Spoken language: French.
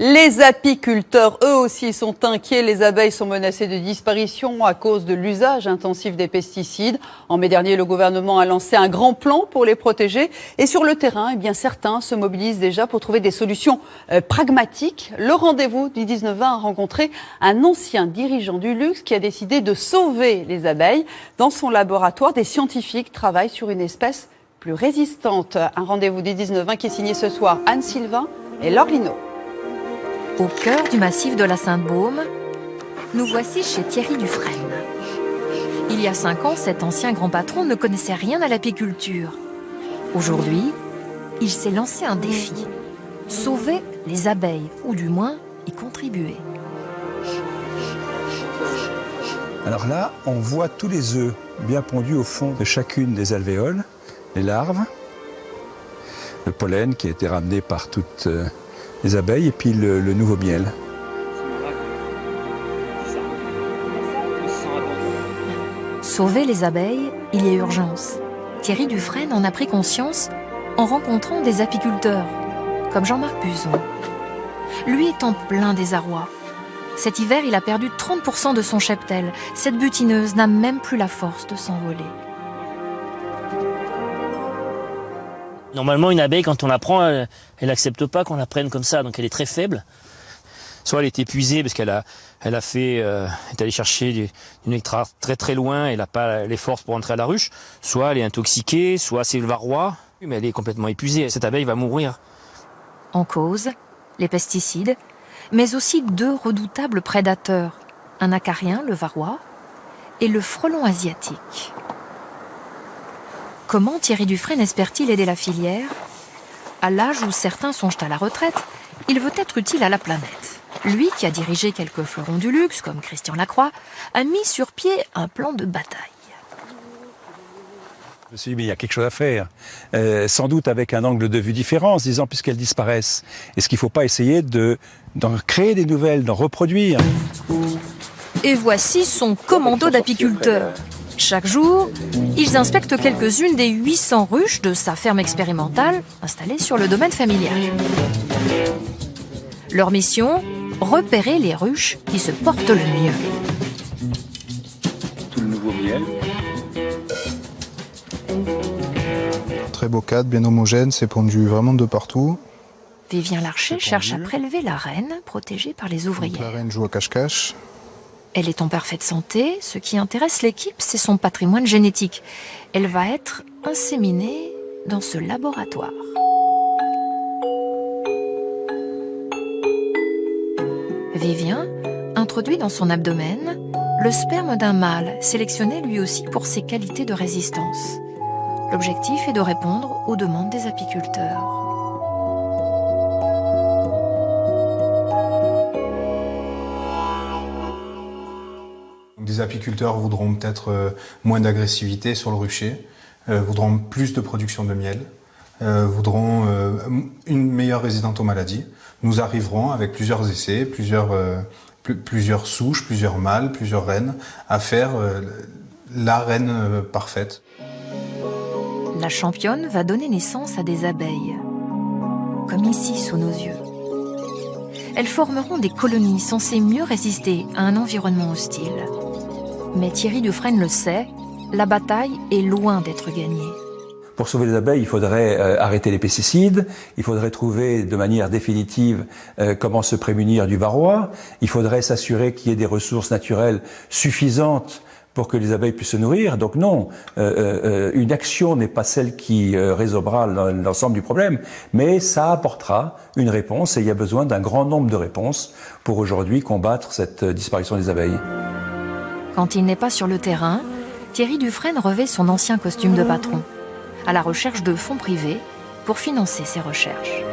Les apiculteurs, eux aussi, sont inquiets. Les abeilles sont menacées de disparition à cause de l'usage intensif des pesticides. En mai dernier, le gouvernement a lancé un grand plan pour les protéger. Et sur le terrain, eh bien, certains se mobilisent déjà pour trouver des solutions pragmatiques. Le rendez-vous du 19-20 a rencontré un ancien dirigeant du luxe qui a décidé de sauver les abeilles. Dans son laboratoire, des scientifiques travaillent sur une espèce plus résistante. Un rendez-vous du 19-20 qui est signé ce soir Anne Sylvain et Laure Lino. Au cœur du massif de la Sainte-Baume, nous voici chez Thierry Dufresne. Il y a 5 ans, cet ancien grand patron ne connaissait rien à l'apiculture. Aujourd'hui, il s'est lancé un défi. Sauver les abeilles, ou du moins y contribuer. Alors là, on voit tous les œufs bien pondus au fond de chacune des alvéoles, les larves, le pollen qui a été ramené par toutes les abeilles et puis le nouveau miel. Sauver les abeilles, il y a urgence. Thierry Dufresne en a pris conscience en rencontrant des apiculteurs, comme Jean-Marc Buzon. Lui est en plein désarroi. Cet hiver, il a perdu 30% de son cheptel. Cette butineuse n'a même plus la force de s'envoler. Normalement, une abeille, quand on la prend, elle n'accepte pas qu'on la prenne comme ça, donc elle est très faible. Soit elle est épuisée parce qu'elle est allée chercher du nectar très très loin, elle n'a pas les forces pour entrer à la ruche. Soit elle est intoxiquée, soit c'est le varroa, mais elle est complètement épuisée. Cette abeille va mourir. En cause, les pesticides, mais aussi 2 redoutables prédateurs, un acarien, le varroa, et le frelon asiatique. Comment Thierry Dufresne espère-t-il aider la filière? À l'âge où certains songent à la retraite, il veut être utile à la planète. Lui, qui a dirigé quelques fleurons du luxe, comme Christian Lacroix, a mis sur pied un plan de bataille. Je me suis dit, mais il y a quelque chose à faire. Sans doute avec un angle de vue différent, en se disant, puisqu'elles disparaissent, est-ce qu'il ne faut pas essayer d'en créer des nouvelles, d'en reproduire? Et voici son commando d'apiculteurs. Chaque jour, ils inspectent quelques-unes des 800 ruches de sa ferme expérimentale installée sur le domaine familial. Leur mission, repérer les ruches qui se portent le mieux. Tout le nouveau miel. Très beau cadre, bien homogène, c'est pondu vraiment de partout. Vivien Larcher cherche à prélever la reine, protégée par les ouvrières. La reine joue à cache-cache. Elle est en parfaite santé. Ce qui intéresse l'équipe, c'est son patrimoine génétique. Elle va être inséminée dans ce laboratoire. Vivien introduit dans son abdomen le sperme d'un mâle, sélectionné lui aussi pour ses qualités de résistance. L'objectif est de répondre aux demandes des apiculteurs. Des apiculteurs voudront peut-être moins d'agressivité sur le rucher, voudront plus de production de miel, voudront une meilleure résistance aux maladies. Nous arriverons avec plusieurs essais, plusieurs souches, plusieurs mâles, plusieurs reines, à faire la reine parfaite. La championne va donner naissance à des abeilles, comme ici sous nos yeux. Elles formeront des colonies censées mieux résister à un environnement hostile. Mais Thierry Dufresne le sait, la bataille est loin d'être gagnée. Pour sauver les abeilles, il faudrait arrêter les pesticides, il faudrait trouver de manière définitive comment se prémunir du varroa, il faudrait s'assurer qu'il y ait des ressources naturelles suffisantes pour que les abeilles puissent se nourrir. Donc non, une action n'est pas celle qui résolvera l'ensemble du problème, mais ça apportera une réponse et il y a besoin d'un grand nombre de réponses pour aujourd'hui combattre cette disparition des abeilles. Quand il n'est pas sur le terrain, Thierry Dufresne revêt son ancien costume de patron, à la recherche de fonds privés pour financer ses recherches.